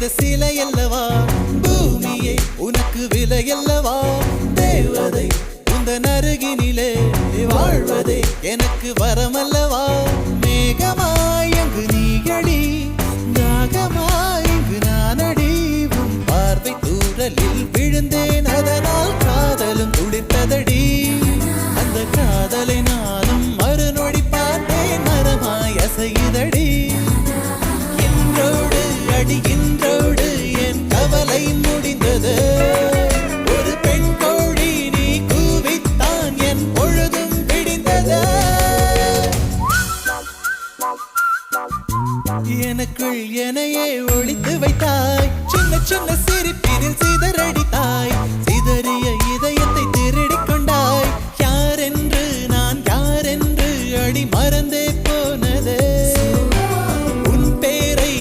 செய்த சிலை அல்லவா பூமியே உனக்கு விலை அல்லவா தேவதை உந்தன் அருகினிலே வாழ்வதே எனக்கு வரமல்லவா மேகமாய் அங்கு நீயடி நாகமாய் இங்கு நானடி உன் பார்வை தூரலில் விழுந்தேன் அதனால் காதலும் துளிர்த்ததடி அந்த காதலை நானும் மறுநொடி பார்த்தேன் மரமாய் அசையுதடி இன்றோடு அடிகின்றோடு என் கவலை முடிந்தது ஒரு பெண் கோழி நீ கூவித்தான் என் பொழுதும் விடிந்தது எனக்குள் எனையே ஒளித்து வைத்தாய் சின்ன சின்ன சிரிப்பினில் சிதறடித்தாய் சிதறிய